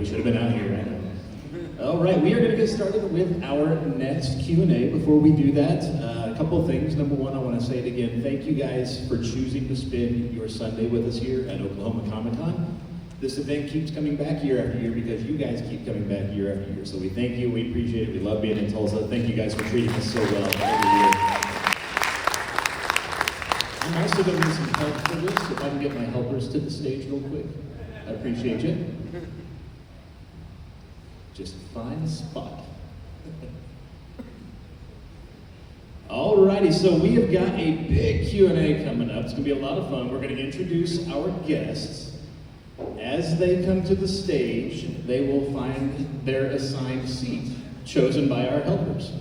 We should have been out here, right? All right, we are going to get started with our next Q&A. Before we do that, a couple of things. Number one, I want to say it again. Thank you guys for choosing to spend your Sunday with us here at Oklahoma Comic Con. This event keeps coming back year after year because you guys keep coming back year after year. So we thank you, we appreciate it, we love being in Tulsa. Thank you guys for treating us so well every year. I'm also going to need some help for this. If I can get my helpers to the stage real quick, I appreciate you. Just find a spot. Alrighty, so we have got a big Q&A coming up. It's going to be a lot of fun. We're going to introduce our guests. As they come to the stage, they will find their assigned seat, chosen by our helpers.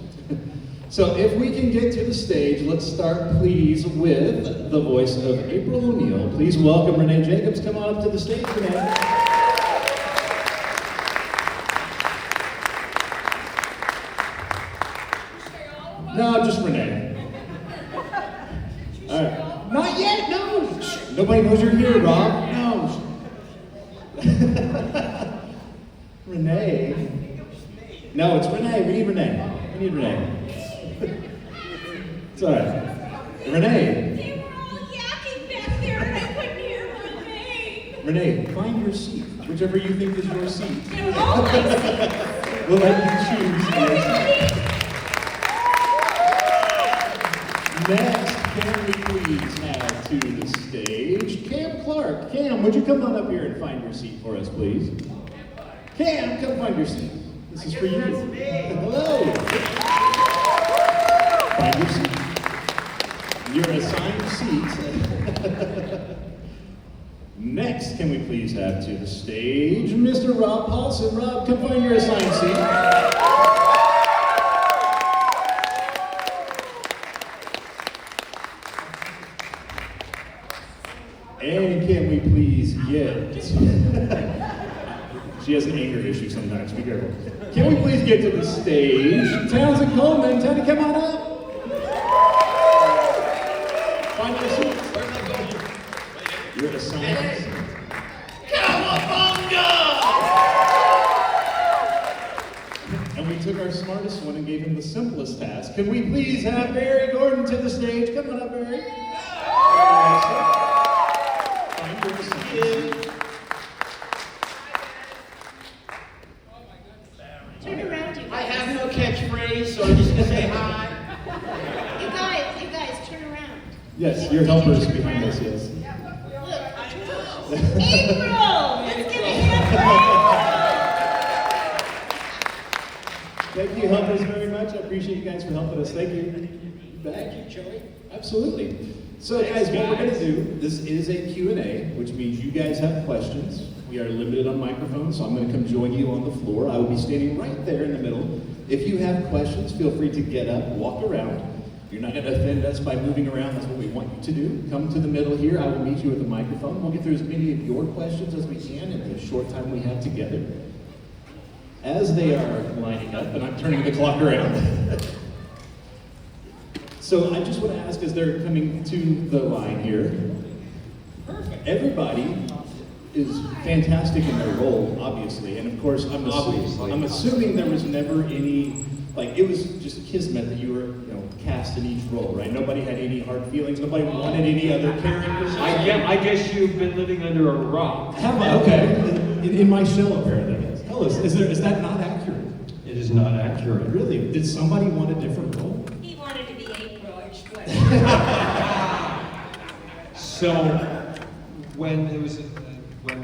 So if we can get to the stage, let's start, please, with the voice of April O'Neil. Please welcome Renee Jacobs. Come on up to the stage, Renee. No, just Renee. All right. Not yet, no. Nobody knows you're here, Rob. No. Renee. No, it's Renee. We need Renee. We need Renee. It's all right. Renee. They were all yakking back there and I couldn't hear my name. Renee, find your seat. Whichever you think is your seat. They're all my seats. We'll let you choose. Are we ready? Next, can we please have to the stage Cam Clark. Cam, would you come on up here and find your seat for us, please? Cam, come find your seat. This is for you. Hello. Find your seat. Your assigned seat. Next, can we please have to the stage Mr. Rob Paulson. Rob, come find your assigned seat. And can we please get... She has an anger issue sometimes, be careful. Can we please get to the stage Townsend Coleman? Townsend, come on up. Find your seat. You're assigned. Cowabunga! And we took our smartest one and gave him the simplest task. Can we please have Barry Gordon to the stage? Come on up, Barry. Turn around, you guys. I have no catchphrase, so I'm just gonna say hi. You guys, turn around. Yes, your helpers behind us, yes. Look, April! Let's get a hand Thank you, helpers, very much. I appreciate you guys for helping us. Thank you. Thank you, Joey. Absolutely. So guys, what we're going to do, this is a Q&A, which means you guys have questions. We are limited on microphones, so I'm going to come join you on the floor. I will be standing right there in the middle. If you have questions, feel free to get up, walk around. You're not going to offend us by moving around. That's what we want you to do. Come to the middle here. I will meet you with a microphone. We'll get through as many of your questions as we can in the short time we have together. As they are lining up, and I'm turning the clock around. So I just want to ask, as they're coming to the line here, everybody is fantastic in their role, obviously, and of course, I'm assuming there was never any, like, it was just kismet that you were, cast in each role, right? Nobody had any hard feelings. Nobody wanted any other characters. I guess you've been living under a rock. Have I? Okay, in my shell, apparently. Tell us, is that not accurate? It is not accurate. Really? Did somebody want a different role? He wanted to be April, I swear. So, when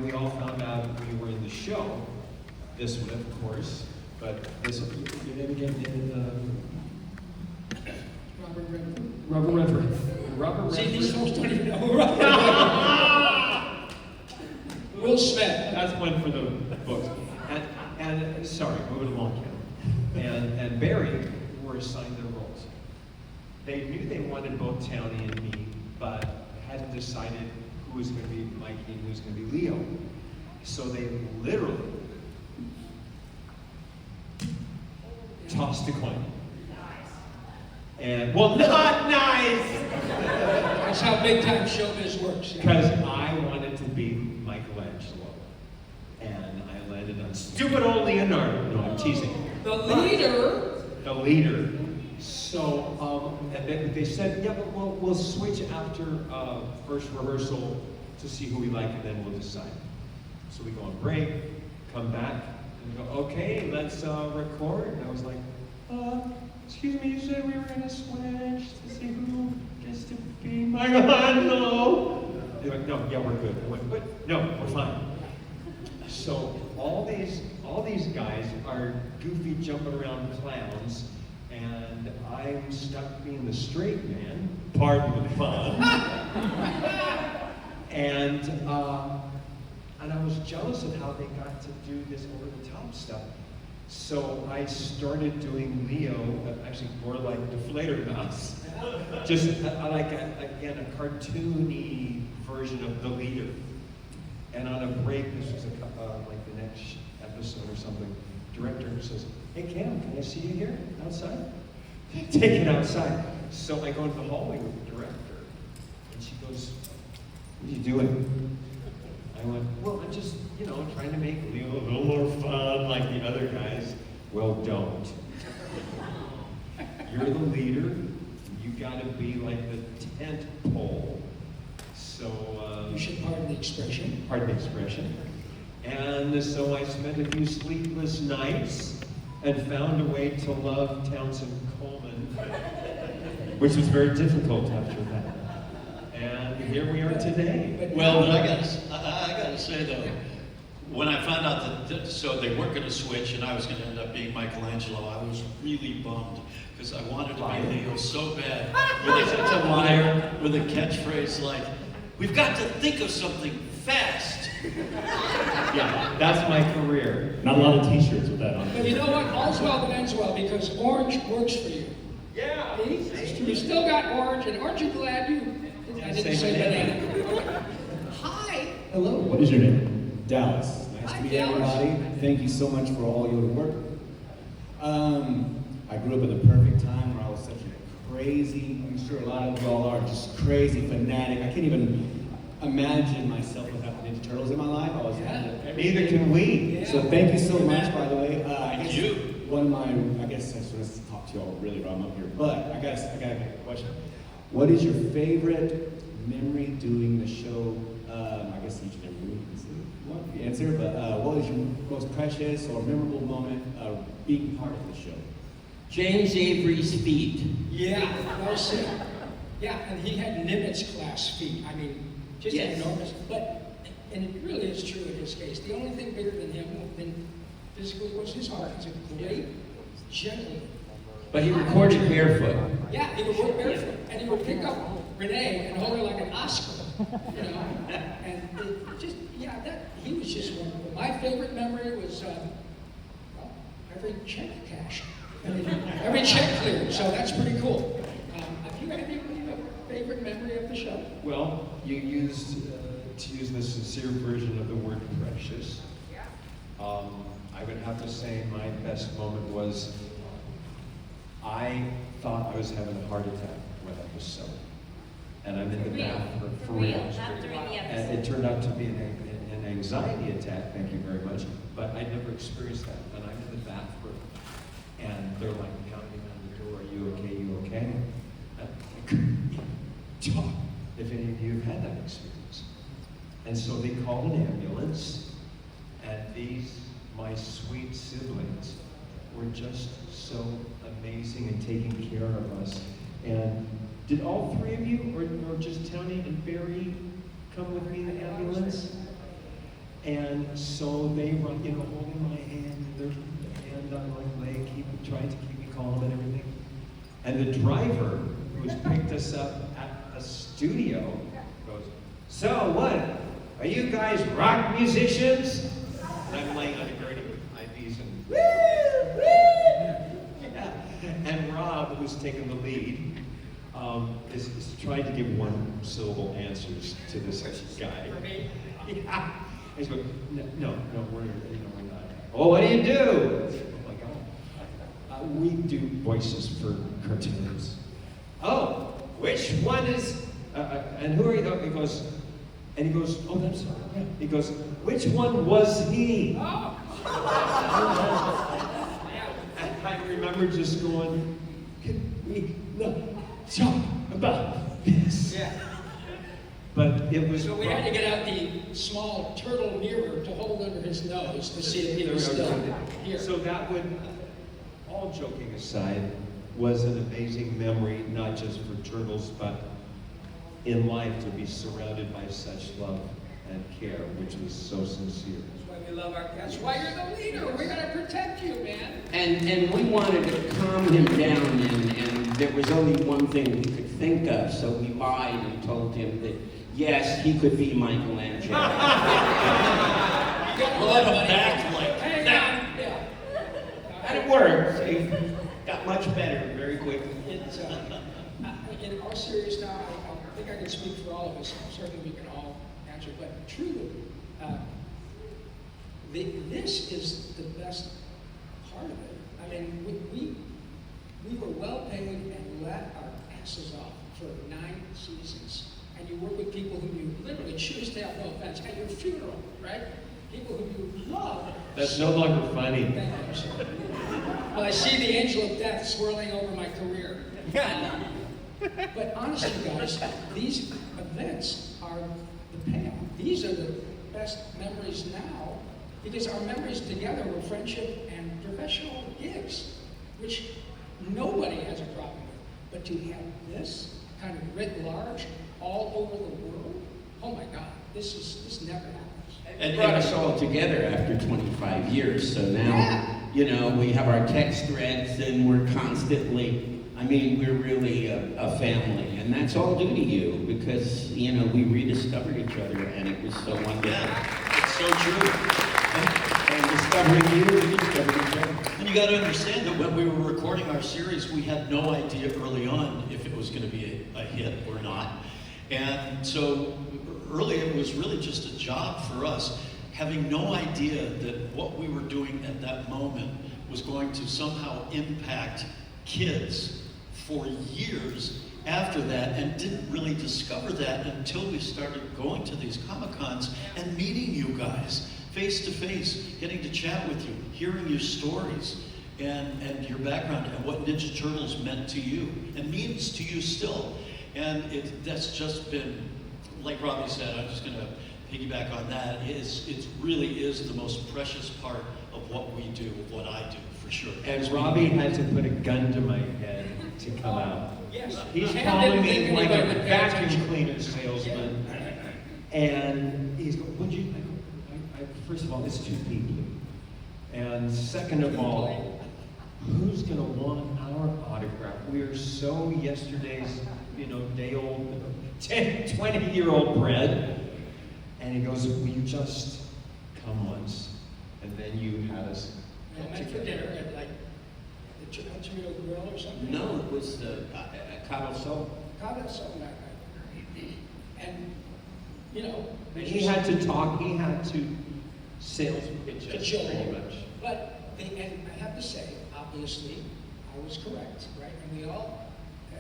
we all found out we were in the show, this one, of course, but this, your name again, David? Robert Redford. See, these folks don't even know who Will Smith. That's one for the books. And sorry, moving along, Ken. And Barry were assigned their roles. They knew they wanted both Townie and me, but hadn't decided who was going to be Mikey and who was going to be Leo. So they literally tossed a coin. And, well, not nice! That's how big time showbiz works. Because I wanted to be Michelangelo. And I landed on stupid old Leonardo. No, I'm teasing. The leader. The leader. So, and then they said, yeah, but we'll switch after first rehearsal to see who we like, and then we'll decide. So we go on break, come back, and go, okay, let's record. And I was like, excuse me, you said we were gonna switch to see who gets to be my no. They're like, no, yeah, we're good. I went, but no, we're fine. So all these guys are goofy, jumping around clowns, and I'm stuck being the straight man. Pardon the pun. And I was jealous of how they got to do this over-the-top stuff. So I started doing Leo, actually more like Deflator Mouse. Just like, again, a cartoony version of the leader. And on a break, this was like the next episode or something, director says, hey Cam, can I see you here outside? Take it outside. So I go into the hallway with the director, and she goes, what are you doing? I went, well, I'm just, trying to make Leo a little more fun like the other guys. Well, don't. You're the leader. You gotta be like the tent pole. So, You should pardon the expression. Pardon the expression. And so I spent a few sleepless nights and found a way to love Townsend Coleman, which was very difficult after that. And here we are today. Well, but I gotta say though, when I found out that so they weren't going to switch and I was going to end up being Michelangelo, I was really bummed because I wanted to be Leo so bad. Such a liar. With a catchphrase like, "We've got to think of something fast." Yeah, that's my career. Not a lot of t-shirts with that on. But you know what? All's well that ends well because orange works for you. Yeah. See? You still got orange, and aren't you glad you? I didn't say banana. Hi. Hello. What is your name? Dallas. Nice Hi, to meet Dallas. everybody. Thank you so much for all your work. I grew up at the perfect time where I was such a crazy, I'm sure a lot of y'all are, just crazy fanatic. I can't even imagine myself without the Ninja Turtles in my life. I was Neither can we. So thank you so much, by the way. I Thank guess you. One of my, I guess I should have talked to y'all really while I'm up here, but I gotta get a question. What is your favorite memory doing the show? I guess each and every week is the answer, but what was your most precious or memorable moment of being part of the show? James Avery's feet. Yeah, well said. Yeah, and he had Nimitz class feet. I mean, just Yes. enormous. But, and it really is true in his case. The only thing bigger than him than physically was his heart. He's a great gentleman. But he recorded barefoot. Yeah, he would work barefoot, and he would pick up Renee and hold her like an Oscar, And it just, he was just wonderful. My favorite memory was, every check cashed. Every check cleared, so that's pretty cool. Have you got any favorite memory of the show? Well, you used, to use the sincere version of the word precious. I would have to say my best moment was I thought I was having a heart attack when I was so. And I'm in the bathroom for real. Not during the And episode. it turned out to be an anxiety attack, thank you very much. But I never experienced that. And I'm in the bathroom and they're like pounding on the door, are you okay, you okay? And I couldn't even talk if any of you have had that experience. And so they called an ambulance, and these, my sweet siblings, were just so amazing in taking care of us. And did all three of you, or just Tony and Barry, come with me in the ambulance? And so they were, holding my hand, their hand on my leg, trying to keep me calm and everything. And the driver, who has picked us up at a studio, goes, so what? Are you guys rock musicians? And I'm laying on a gurney with IVs and yeah. And Rob, who's taken the lead, is trying to give one-syllable answers to this guy. Yeah. He's going, no, we're not. Oh, what do you do? Oh my God. We do voices for cartoons. Oh, which one is? And who are you? He goes, oh, I'm sorry. Yeah. He goes, which one was he? I remember just going, can we not talk about this? Yeah. But it was. So we had to get out the small turtle mirror to hold under his nose to see if he was still here. So that would, all joking aside, was an amazing memory, not just for turtles, but in life to be surrounded by such love and care, which was so sincere. That's why we love our cats. That's why you're the leader. We're gonna protect you, man. And we wanted to calm him down, and there was only one thing we could think of, so we lied and told him that, yes, he could be Michelangelo. You got a lot of money. Back like Hang that. on. Yeah. And it worked. It got much better very quickly. It's, in all seriousness now, I think I can speak for all of us. Certainly we can all answer, but truly, this is the best part of it. I mean, we were well paid and let our asses off for 9 seasons. And you work with people who you literally choose to have no offense at your funeral, right? People who you love. That's no longer funny. Thank you, sir. Well, I see the angel of death swirling over my career. But honestly, guys, these events are the payoff. These are the best memories now, because our memories together were friendship and professional gigs, which nobody has a problem with. But to have this kind of writ large all over the world, oh my God, this never happens. It brought us all together after 25 years, so now, you know, we have our text threads and we're constantly, I mean, we're really a family, and that's all due to you, because, you know, we rediscovered each other, and it was so wonderful. Yeah, it's so true. And discovering you, we discovered each other. And you got to understand that when we were recording our series, we had no idea early on if it was going to be a hit or not. And so early it was really just a job for us, having no idea that what we were doing at that moment was going to somehow impact kids for years after that, and didn't really discover that until we started going to these Comic-Cons and meeting you guys face to face, getting to chat with you, hearing your stories and your background and what Ninja Turtles meant to you and means to you still. And that's just been, like Robbie said, I'm just going to piggyback on that. It really is the most precious part of what we do, of what I do, for sure. And Robbie had to put a gun to my head to come out. Yes. He's And calling didn't think me like anybody a would pay vacuum attention. cleaner salesman. And he's going, would you, first of all, it's too deeply. And second of all, who's going to want our autograph? We are so yesterday's, day old, 10, 20-year-old bread. And he goes, will you just come once? And then you had us. We met for dinner at like the Churro Grill or something. No, it was Cabo Soul. Comment something like that. And, He had to talk, he had to sales pitch us Joel. pretty much. But, and I have to say, obviously, I was correct, right? And we all.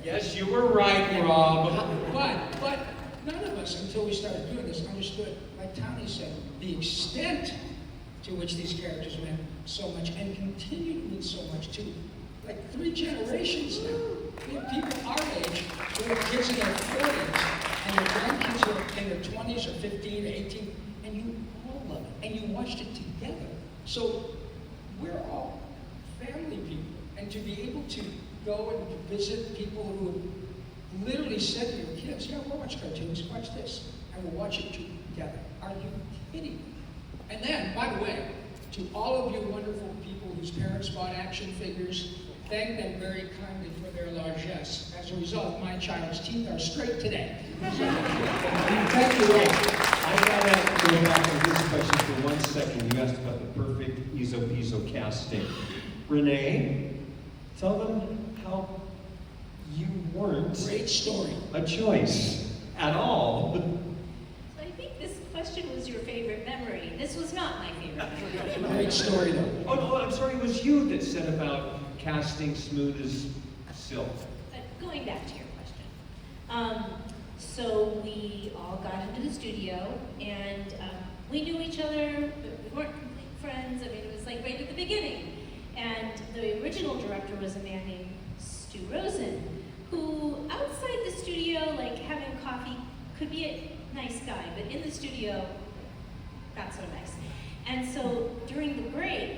Yes, you were right, Rob. But none of us, until we started doing this, understood, like Tony said, the extent to which these characters meant so much and continue to mean so much to, like, 3 generations now. We have people our age who have kids in their 40s and their grandkids who are in their 20s or 15 or 18, and you all love it, and you watched it together. So we're all family people, and to be able to go and visit people who have literally said to your kids, yeah, we'll watch cartoons, watch this, and we'll watch it together. Are you kidding me? And then, by the way, to all of you wonderful people whose parents bought action figures, thank them very kindly for their largesse. As a result, my child's teeth are straight today. Thank you all. I gotta go back to this question for 1 second. You asked about the perfect Ezo casting. Renee, tell them how you weren't Great story. a choice at all. So I think this question was your favorite memory. This was not my favorite memory. Great story, though. Oh, no, I'm sorry, it was you that said about casting smooth as silk. But going back to your question, so we all got into the studio, and we knew each other, but we weren't complete friends. I mean, it was like right at the beginning. And the original director was a man named Stu Rosen, who outside the studio, like having coffee, could be a nice guy, but in the studio, not so nice. And so during the break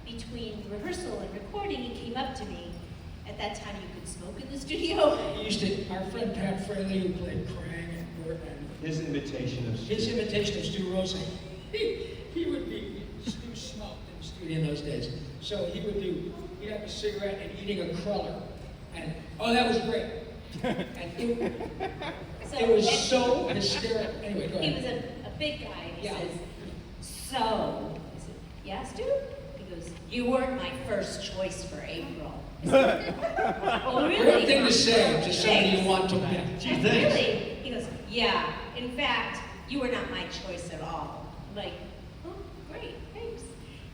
between rehearsal and recording, he came up to me. At that time, you could smoke in the studio. He used to, our friend Pat Fraley, who played Krang and Bert, and His imitation of his imitation of Stu Rosen, he would be, Stu smoked in the studio in those days. So he'd have a cigarette and eating a cruller. And, oh, that was great. And it was so hysterical. Anyway, go He ahead. was a big guy. He Yeah. says, so, I said, yeah, Stu? He goes, you weren't my first choice for April. I said, oh, really? Great thing to say to somebody you want to pick. Gee, thanks. Really? He goes, yeah. In fact, you were not my choice at all. I'm like, oh, great, thanks.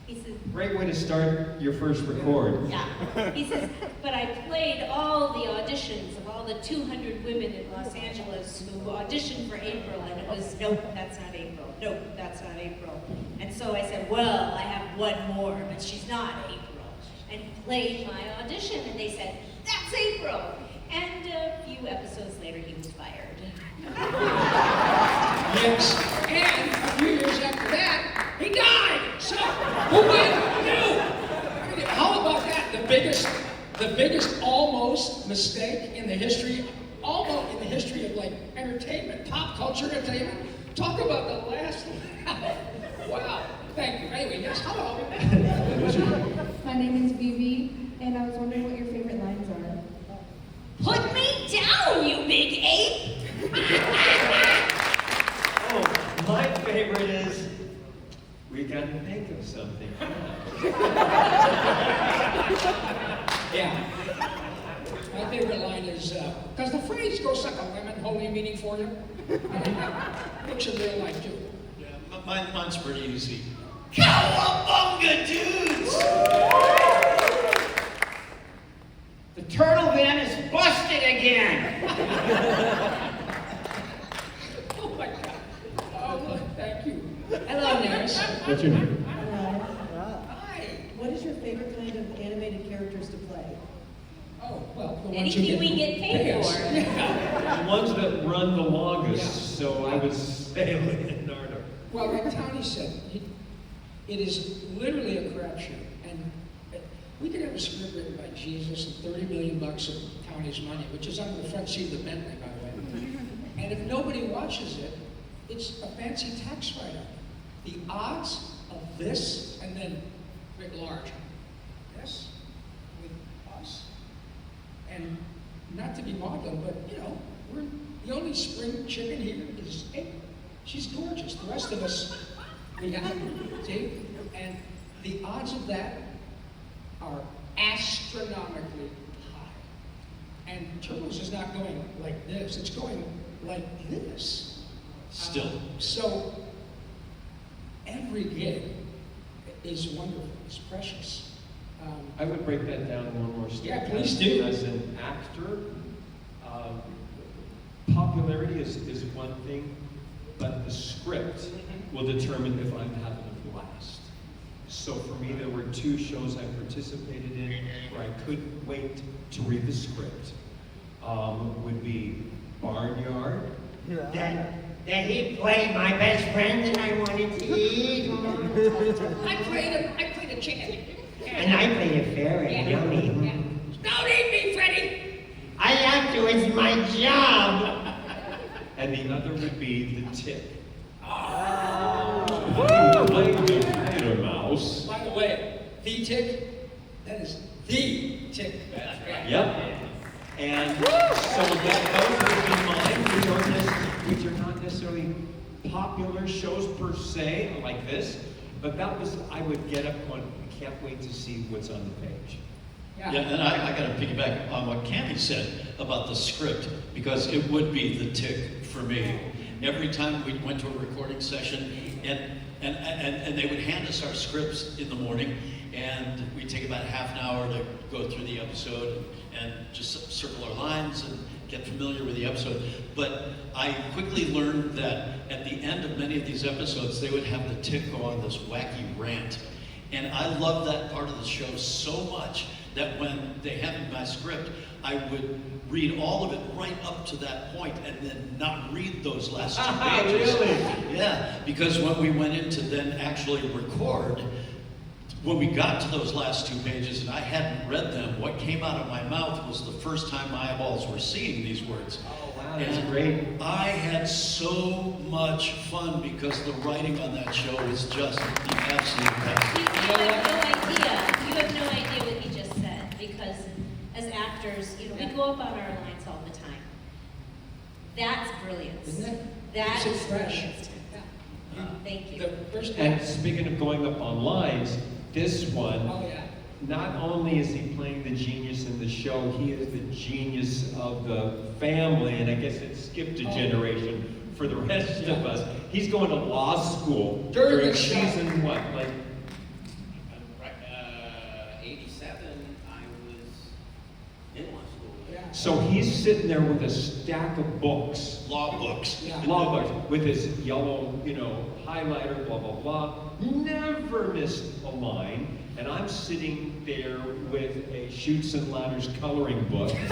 He says, Great way to start your first record. yeah. He says, but I played all the auditions of all the 200 women in Los Angeles who auditioned for April, and it was, nope, that's not April. Nope, that's not April. And so I said, well, I have one more, but she's not April. And played my audition, and they said, that's April. And a few episodes later, he was fired. Yes. And a few years after that, he died. So who went? You. I mean, how about that? The biggest almost mistake in the history, almost in the history of like entertainment, pop culture entertainment. Talk about the last. Wow. Thank you. Anyway, yes. Hello. My name is Vivi, and I was wondering what your favorite lines are. Put me down, you big ape! Oh, my favorite is, we got to think of something. Yeah. My favorite line is, does the phrase "go suck a lemon" hold any meaning for you? I mean, that looks in real life too. Yeah, mine's pretty easy. Cowabunga, dudes! The turtle van is busted again. Oh my God. Oh, look, thank you. Hello, Nance. What's your name? Hi. What is your favorite kind of animated characters to play? Oh, well, the ones Anything who we get paid us. for. Yeah. The ones that run the longest, Yeah. so I was sailing in Nardo. Well, like Tony said, it is literally a crapshoot. And we could have a script written by Jesus and $30 million of Tony's money, which is under the front seat of the Bentley, by the way. And if nobody watches it, it's a fancy tax write-up. The odds of this, and then writ large, this with us. And not to be maudlin, but you know, we're the only spring chicken here is April. She's gorgeous. The rest of us, we have, see? And the odds of that are astronomically high. And Turbos is not going like this, it's going like this. Still. So every gig is wonderful, it's precious. I would break that down one more step. Yeah, please do. As an actor, popularity is one thing, but the script will determine if I'm having a blast. So for me, there were 2 shows I participated in where I couldn't wait to read the script. Would be Barnyard. That he played my best friend and I wanted to eat. I played a chicken. And I played a fairy. Yummy. Don't eat me, Freddie! I have to, it's my job. And the other would be The Tick. Peter Mouse. By the way, the tick, that is the tick. Yep. And so that those would be mine, which are not necessarily popular shows per se, like this, but that was, I would get up going, I can't wait to see what's on the page. Yeah, and I got to piggyback on what Cammie said about the script, because it would be The Tick for me. Every time we went to a recording session, and they would hand us our scripts in the morning, and we'd take about half an hour to go through the episode and just circle our lines and get familiar with the episode. But I quickly learned that at the end of many of these episodes, they would have The Tick go on this wacky rant. And I love that part of the show so much that when they handed my script, I would read all of it right up to that point and then not read those last 2 pages. Really? Yeah, because when we went in to then actually record, when we got to those last 2 pages and I hadn't read them, what came out of my mouth was the first time my eyeballs were seeing these words. Oh, wow, that's And great. I had so much fun because the writing on that show is just the absolute best. You have no idea. You have no idea what he just said, because as actors, we go up on our lines all the time. That's brilliance. Isn't it? That Keeps it is fresh. brilliance. Thank you. The first And speaking of going up on lines, this one, Oh, yeah. not only is he playing the genius in the show, he is the genius of the family, and I guess it skipped a generation for the rest of us. He's going to law school During the show. season what, like 87, I was in law school. Yeah. so he's sitting there with a stack of books, Law books. Yeah. law books, with his yellow, highlighter, blah, blah, blah. Never missed a line. And I'm sitting there with a Chutes and Ladders coloring book. And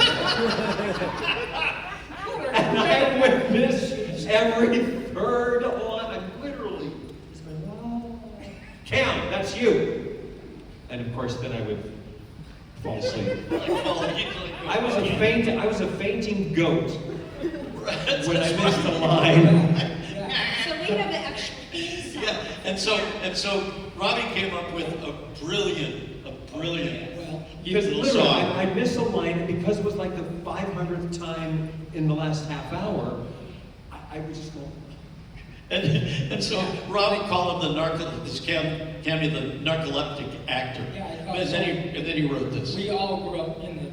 I would miss every third line. I'm literally just going, oh. Cam, that's you. And of course, then I would fall asleep. I was a fainting goat when I missed a line. Yeah. So we have an actual theme song. Yeah, and so Robbie came up with a brilliant Well, Because little literally, song. I miss a line, and because it was like the 500th time in the last half hour, I would just go, And so Robbie called him the Cammy the narcoleptic actor. Yeah, I call And then he wrote this. we all grew up in the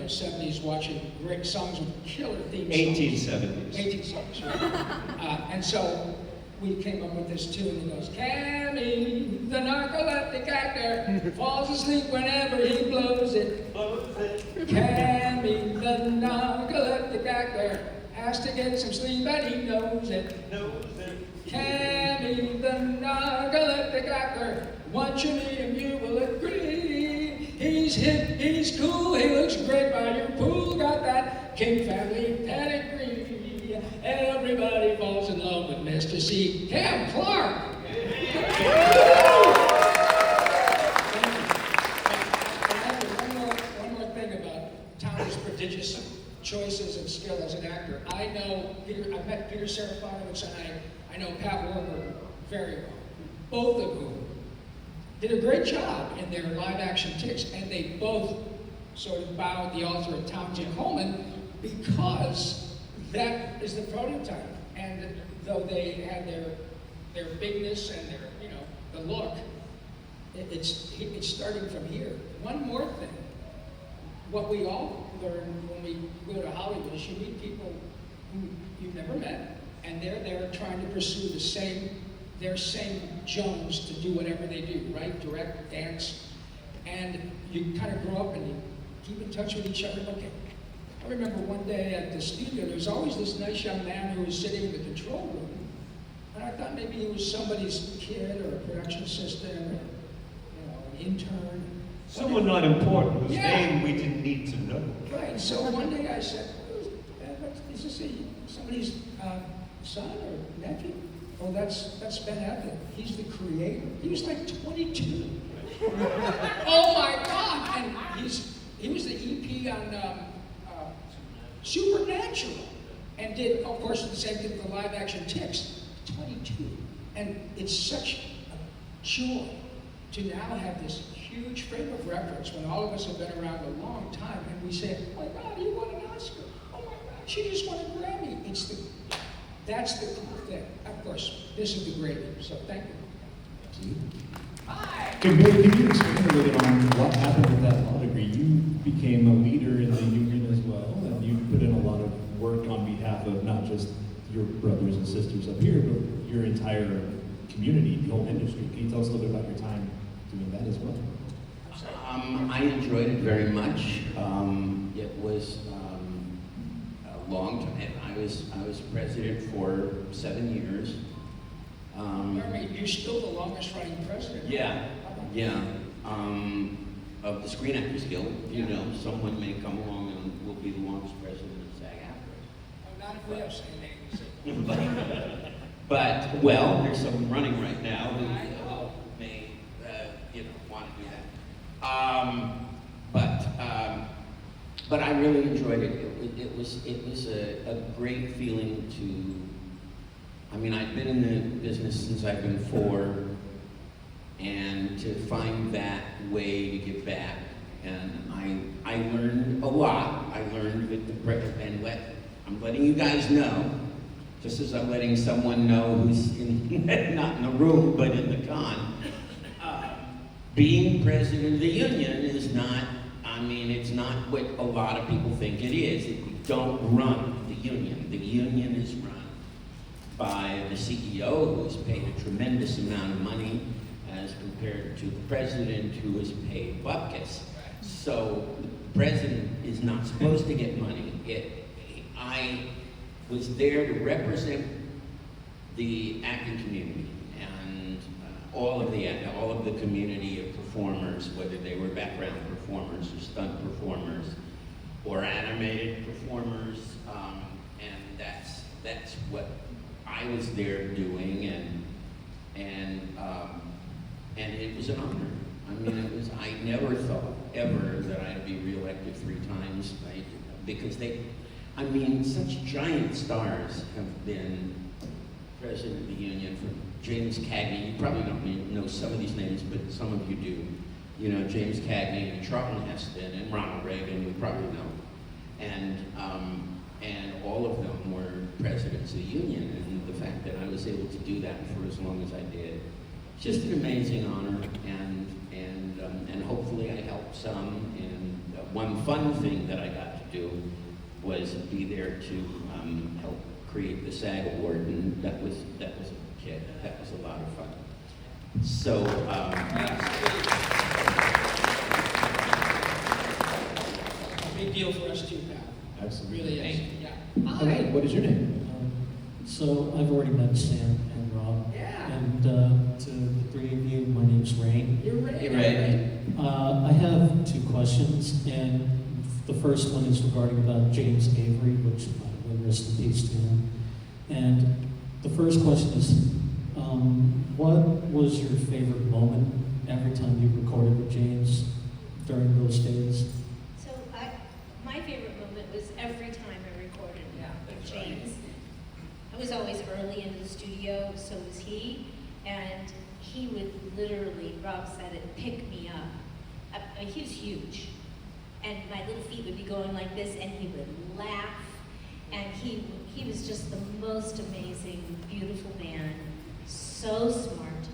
70s watching great songs with killer theme songs. 1870s. 1870s, right? And so we came up with this tune that goes, Cammy, the narcoleptic actor, falls asleep whenever he blows it. Cammy, the narcoleptic actor, has to get some sleep and he knows it. Cammy, the narcoleptic actor, once you meet him you will agree. He's hip, he's cool, he looks great by your pool, got that King family pedigree. Everybody falls in love with Mr. C. Cam Clark. One more thing about Tony's prodigious choices and skill as an actor. I met Peter Serafinovich and I know Pat Warburton very well. Both of whom did a great job in their live action ticks, and they both sort of bowed the altar of Townsend Coleman because that is the prototype. And though they had their bigness and their, the look, it's starting from here. One more thing. What we all learn when we go to Hollywood is you meet people who you've never met, and they're there trying to pursue their same Jones to do whatever they do, right? Direct, dance. And you kind of grow up and you keep in touch with each other. Okay. I remember one day at the studio, there was always this nice young man who was sitting in the control room. And I thought maybe he was somebody's kid or a production assistant or, an intern. someone not important whose Yeah. name we didn't need to know. Right, so one day I said, is this somebody's son or nephew? Oh, that's Ben Affleck. He's the creator. He was like 22. Oh my God! And he was the EP on Supernatural, and did, of course, the same thing for live action ticks. 22, and it's such a joy to now have this huge frame of reference when all of us have been around a long time, and we say, "Oh my God, you won an Oscar! Oh my God, she just won a Grammy!" That's the cool thing. Of course, this is the gravy. So thank you. So Billy, can you expand a little bit on what happened with that law degree? You became a leader in the union as well, and you put in a lot of work on behalf of not just your brothers and sisters up here, but your entire community, the whole industry. Can you tell us a little bit about your time doing that as well? I enjoyed it very much. It was a long time. I was president for 7 years. You're still the longest running president. Yeah, Yeah, of the Screen Actors Guild, you know, someone may come along and will be the longest president of SAG-AFTRA. Oh, not if we have same names. But, well, there's someone running right now who I know. may, want to do that. But I really enjoyed it. It was a great feeling to, I mean, I've been in the business since I've been 4, and to find that way to give back. And I learned a lot. I learned with the I'm letting you guys know, just as I'm letting someone know who's not in the room, but in the con, being president of the union is not, I mean, it's not what a lot of people think it is. You don't run the union. The union is run by the CEO, who is paid a tremendous amount of money, as compared to the president, who is paid bupkis. So the president is not supposed to get money. I was there to represent the acting community and all of the community of performers, whether they were background performers or stunt performers or animated performers, and that's what I was there doing, and it was an honor. I mean, I never thought ever that I'd be reelected 3 times, right? Because such giant stars have been president of the union, from James Cagney. You probably don't know some of these names, but some of you do. You know, James Cagney and Charlton Heston and Ronald Reagan, you probably know. And all of them were presidents of the union, and the fact that I was able to do that for as long as I did, just an amazing honor, and hopefully I helped some. And one fun thing that I got to do was be there to help create the SAG Award, and that was a lot of fun. So A big deal for us too, Pat. Absolutely. Really is. Thank Yeah. All right, what is your name? So I've already met Sam and Rob. Yeah. And to the 3 of you, my name's Rain. You're ready. You're ready. I have 2 questions, and the first one is regarding about James Avery, which rest in peace to him. And the first question is, what was your favorite moment every time you recorded with James during those days? So my favorite moment was every time I recorded with James. I was always early into the studio, so was he, and he would literally, Rob said it, pick me up. I mean, he was huge, and my little feet would be going like this, and he would laugh, and he was just the most amazing, beautiful man, so smart.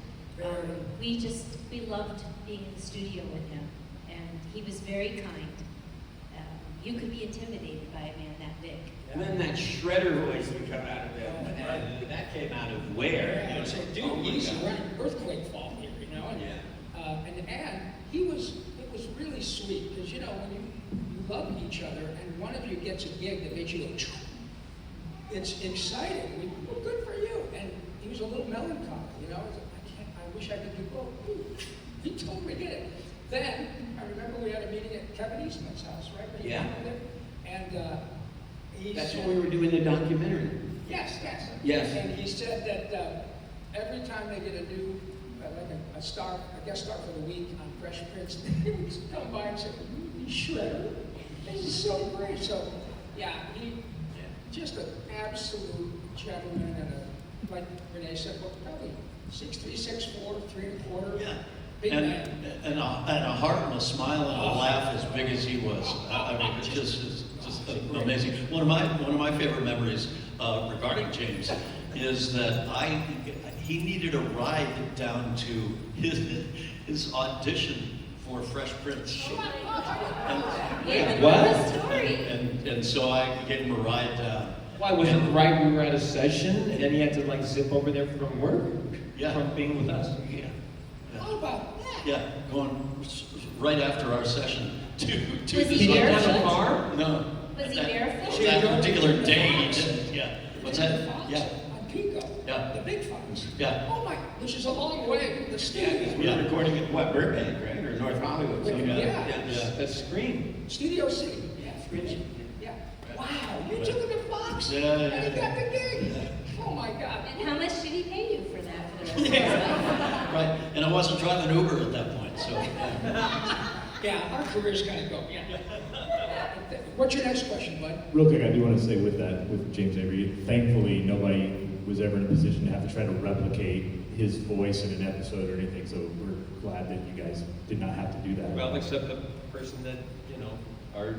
We loved being in the studio with him, and he was very kind. You could be intimidated by a man that big. And then that shredder voice would come out of them, and that came out of where? Yeah, I'd say, dude, Oh my he's God. running earthquake fault here, you know? And, Yeah. and it was really sweet, because, you know, when you love each other, and one of you gets a gig that makes you go, choo, it's exciting. Well, good for you. And he was a little melancholy, you know? I wish I could do both. Ooh, he totally did it. Then, I remember we had a meeting at Kevin Eastman's house, right? Were you Yeah. there? And he That's said, when we were doing the documentary. Yes. Yes. And he said that every time they get a new, a star, a guest star for the week on Fresh Prince, they would come by and say, "You Shredder, this is so great." So, yeah, just an absolute gentleman, and like Renee said, well, probably 6'3", 6'4", 3 1/4. Yeah. Big And man. a heart and a smile and a laugh as big as he was. I mean, it's just amazing. One of my favorite memories regarding James is that he needed a ride down to his audition for Fresh Prince. Yeah, What? the story. And so I gave him a ride down. Why, was it right we were at a session and then he had to like zip over there from work? Yeah. From being with us? Yeah. How about that? Yeah, going right after our session to Was his he He didn't have barefoot? a car? No. Was he That- barefoot? That particular day, he didn't, yeah. What's that? Fox Yeah, On Pico. Yeah. The big Fox. Yeah. Oh my, which is a long way from the Yeah, studio. because we're recording at what, Burbank, right, or North Hollywood? something like that. Yeah. That's Screen. Studio City. Yeah. Wow, you took him to Fox? Yeah, And he got the gig? Oh my God. And how much did he pay you for that for the rest of his life? Right, and I wasn't driving Uber at that point, so. Yeah, our careers kind of go, yeah. What's your next question, bud? Real quick, I do want to say with that, with James Avery, thankfully nobody was ever in a position to have to try to replicate his voice in an episode or anything, so we're glad that you guys did not have to do that. Well, except the person that, our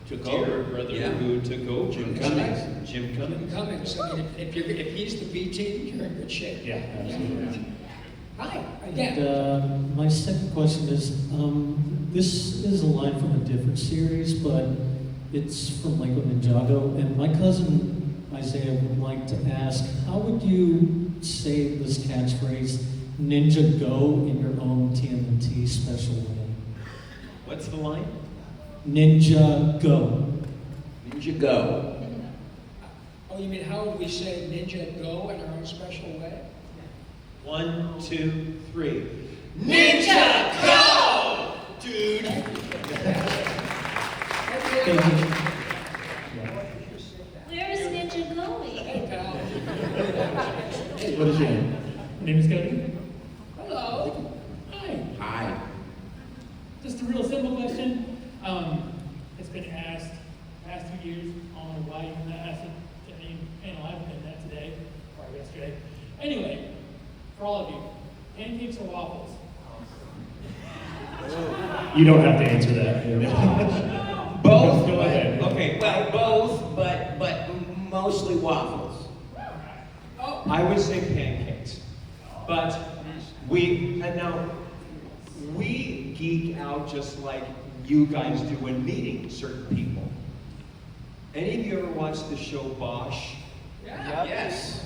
Took dear over. brother Yeah. who took over. Jim That's Cummings. right. Jim Cummings. Cummings. I mean, if he's the B team, you're in good shape. Yeah, absolutely. Hi, And, again. my second question is, this is a line from a different series, but it's from Lake Ninjago, and my cousin Isaiah would like to ask, how would you say this catchphrase, Ninja Go, in your own TMNT special way? What's the line? Ninja Go. Ninja Go. Oh, you mean how would we say Ninja Go in our own special way? 1, 2, 3. Ninja Go! Dude. Thank you. Where is Ninja going? Hey, pal. What is your name? My name is Cody. Hello. Hi. Hi. Just a real simple question. It's been asked past 2 years. I don't know why you haven't asked it to any panel I've been at today or yesterday. Anyway, for all of you, pancakes or waffles? You don't have to answer that. Both. Go ahead. Okay, well, both, but mostly waffles. I would say pancakes. But we geek out just like you guys do when meeting certain people. Any of you ever watched the show Bosch? Yeah. Yes.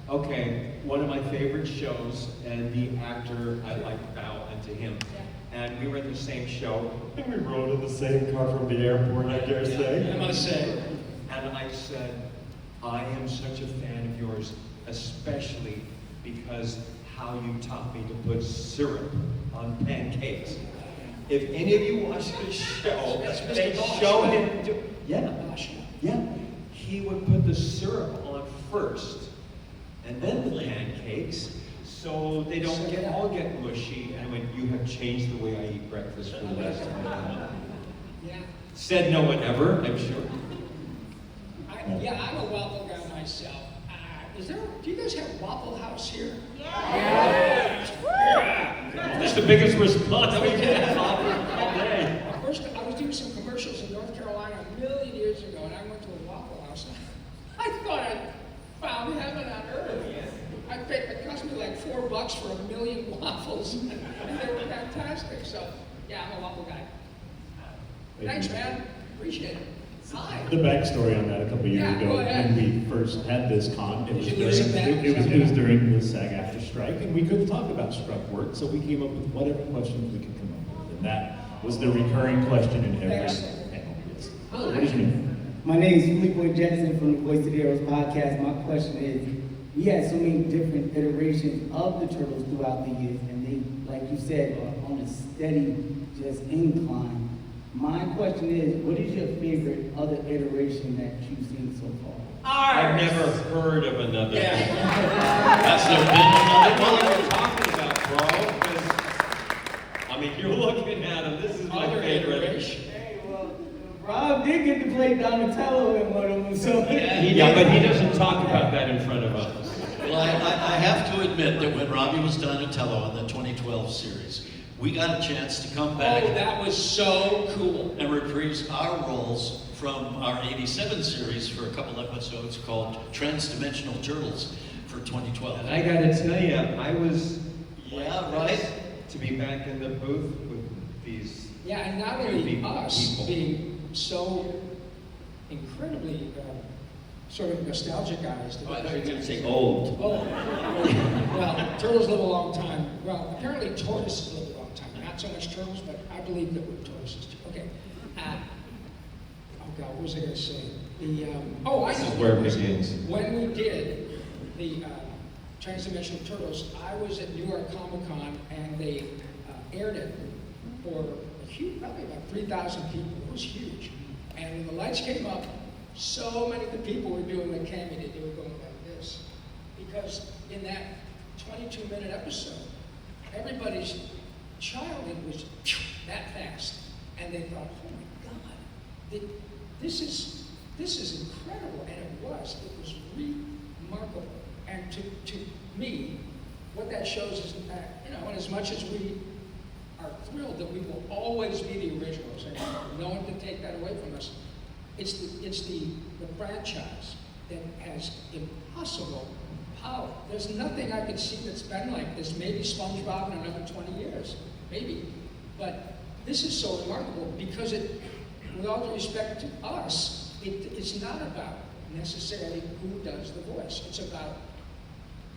Okay, one of my favorite shows, and the actor, I like Val and to him. And we were in the same show, and we rode in the same car from the airport, I dare say. I must say. And I said, I am such a fan of yours, especially because how you taught me to put syrup on pancakes. If any of you watch the show, That's Mr. they Bosch, show right? him do, yeah. He would put the syrup on first, and then the pancakes, so they don't all get mushy. And when you have changed the way I eat breakfast for the rest of my life. Yeah. Said no one ever, I'm sure. I'm a waffle guy myself. Do you guys have Waffle House here? That's the biggest response we get all day. First, I was doing some commercials in North Carolina a million years ago, and I went to a Waffle House. I thought I found heaven on earth. It cost me like $4 for a million waffles, and they were fantastic. So, yeah, I'm a waffle guy. Thanks, man. Appreciate it. Hi. The backstory on that a couple years Yeah, ago, go ahead. when we first had this con, it was Did you lose it back? it was during the SAG-AFTRA strike, and we couldn't talk about struck work, so we came up with whatever questions we could come up with, and that was the recurring question in every Excellent. panel. Yes. What is your name? My name is Fleetwood Jackson from the Voice of the Heroes podcast. My question is, we had so many different iterations of the Turtles throughout the years, and they, like you said, are on a steady, just incline. My question is, what is your favorite other iteration that you've seen so far? I've never heard of another. Has there been another What are one? you talking about, bro? 'Cause, I mean, you're looking at him. This is my Other favorite. iteration. Hey, well, Rob did get to play Donatello in one of them, so... Yeah, but he doesn't talk about that in front of us. Well, I have to admit that when Robbie was Donatello in the 2012 series, we got a chance to come back Oh, that was so cool. and reprise our roles from our 87 series for a couple episodes called Transdimensional Turtles for 2012. And I gotta tell you, I was Yeah, right? to be back in the booth with these. Yeah, and not only us being so incredibly sort of nostalgic guys. Oh, I thought you were going to say old. Oh, well, turtles live a long time. Well, apparently tortoises live a long time. Not so much turtles, but I believe that we're tortoises too. Okay. Oh God, what was I going to say? I know. This is where it begins. When we did the Transdimensional Turtles, I was at New York Comic Con and they aired it for a huge, probably about 3,000 people. It was huge. And when the lights came up, so many of the people were doing what Cammy did. They were going like this. Because in that 22-minute episode, everybody's childhood was that fast. And they thought, oh my God, this is incredible. And it was remarkable. And to me, what that shows is that, and as much as we are thrilled that we will always be the originals, and no one can take that away from us, it's the franchise that has impossible power. There's nothing I can see that's been like this. Maybe SpongeBob in another 20 years, maybe. But this is so remarkable because it, with all due respect to us, it's not about necessarily who does the voice. It's about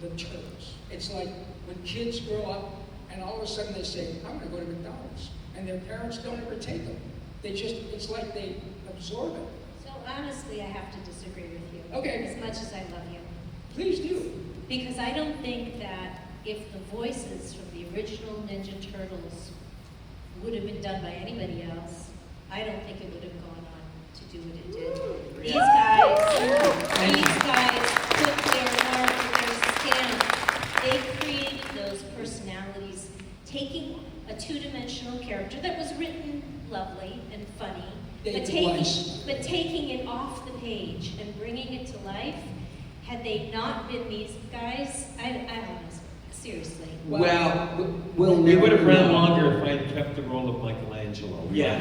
the turtles. It's like when kids grow up and all of a sudden they say, I'm gonna go to McDonald's. And their parents don't ever take them. It's like they absorb it. So honestly, I have to disagree with you. Okay. As much as I love you. Please do. Because I don't think that if the voices from the original Ninja Turtles would have been done by anybody else, I don't think it would have gone on to do what it did. These guys put their mark, their stamp. They created those personalities, taking a two-dimensional character that was written lovely and funny, but taking it off the page and bringing it to life. Had they not been these guys, I don't know, seriously. Well, We would have ran longer if I had kept the role of Michelangelo. Yeah.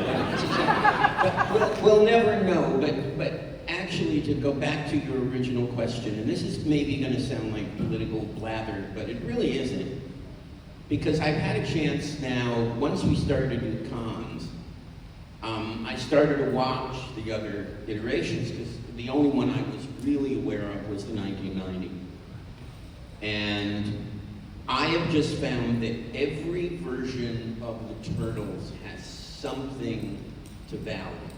We'll never know, but actually to go back to your original question, and this is maybe going to sound like political blather, but it really isn't. Because I've had a chance now, once we started to do cons, I started to watch the other iterations, because the only one I was really aware of was the 1990. And I have just found that every version of the Turtles has something to value.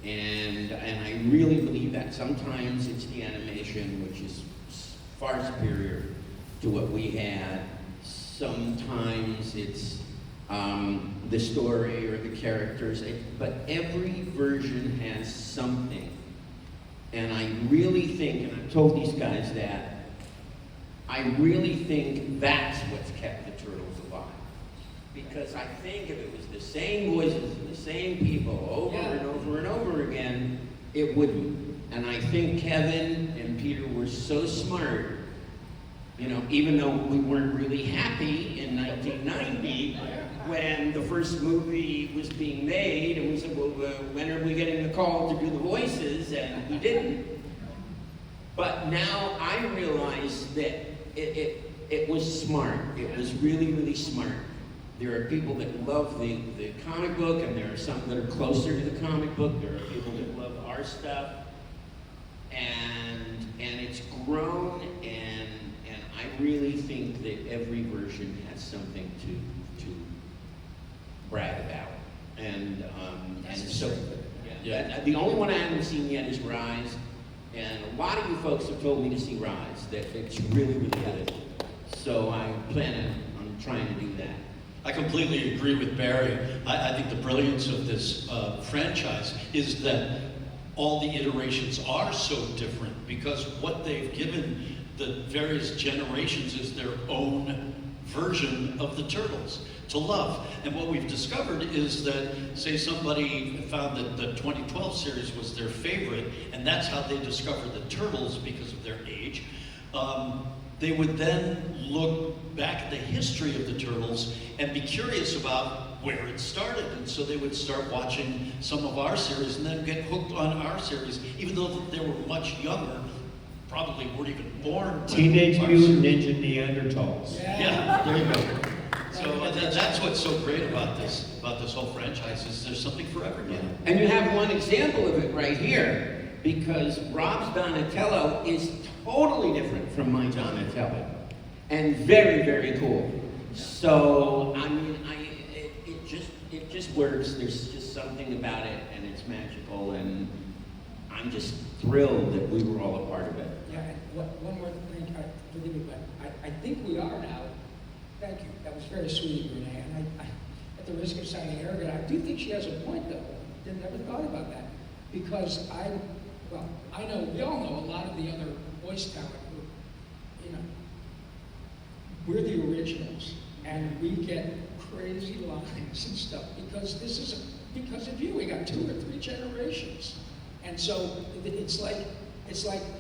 And I really believe that. Sometimes it's the animation, which is far superior to what we had. Sometimes it's the story or the characters, but every version has something. And I really think, and I've told these guys that, I really think that's what's kept the Turtles alive. Because I think if it was the same voices and the same people over and over and over again, it wouldn't. And I think Kevin and Peter were so smart, even though we weren't really happy in 1990 when the first movie was being made, and we said, well, when are we getting the call to do the voices? And we didn't. But now I realize that it was smart. It was really, really smart. There are people that love the comic book, and there are some that are closer to the comic book. There are people that love our stuff. And it's grown, and I really think that every version has something to brag about. And so, the only one I haven't seen yet is Rise. And a lot of you folks have told me to see Rise, that it's really, really good. So I plan on trying to do that. I completely agree with Barry. I think the brilliance of this franchise is that all the iterations are so different, because what they've given the various generations is their own version of the Turtles to love. And what we've discovered is that, say somebody found that the 2012 series was their favorite, and that's how they discovered the Turtles because of their age, they would then look back at the history of the Turtles and be curious about where it started. And so they would start watching some of our series and then get hooked on our series, even though they were much younger, probably weren't even born. Teenage Mutant Ninja Neanderthals. Yeah, there you go. So that's what's so great about this whole franchise, is there's something for everybody. And you have one example of it right here, because Rob's Donatello is totally different from my Donatello, and very, very cool. So I mean, it just works. There's just something about it, and it's magical, and I'm just thrilled that we were all a part of it. Yeah, and one more thing, forgive me, but I think we are now. Thank you, that was very sweet of you, Renee, and I, at the risk of sounding arrogant, I do think she has a point though. Never thought about that, because I know, we all know a lot of the other voice talent group, you know, we're the originals, and we get crazy lines and stuff, because because of you, we got 2 or 3 generations. And so it's like,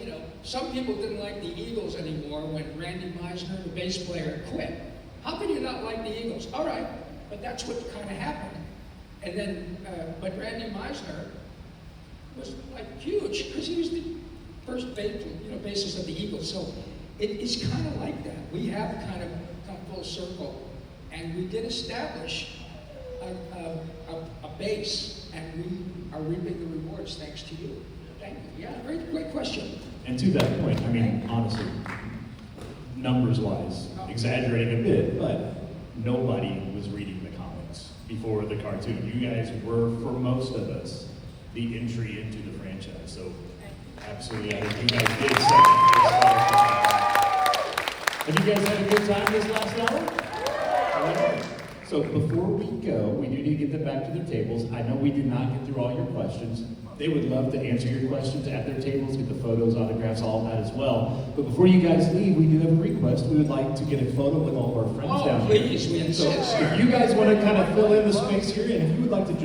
you know, some people didn't like the Eagles anymore when Randy Meisner, the bass player, quit. How can you not like the Eagles? All right, but that's what kind of happened. And then, but Randy Meisner was like huge because he was the first bassist of the Eagles. So it's kind of like that. We have kind of come full circle, and we did establish a base, and we are reaping the rewards thanks to you. Thank you. Yeah, great question. And to that point, I mean, honestly, numbers-wise, exaggerating a bit, but nobody was reading the comics before the cartoon. You guys were, for most of us, the entry into the franchise. So, absolutely, I think you guys did set. Have you guys had a good time this last hour? All right. So before we go, we do need to get them back to their tables. I know we did not get through all your questions. They would love to answer your questions at their tables, get the photos, autographs, all of that as well. But before you guys leave, we do have a request. We would like to get a photo with all of our friends down here. Please, we So insist. if you guys want to kind of fill in the space here, and if you would like to join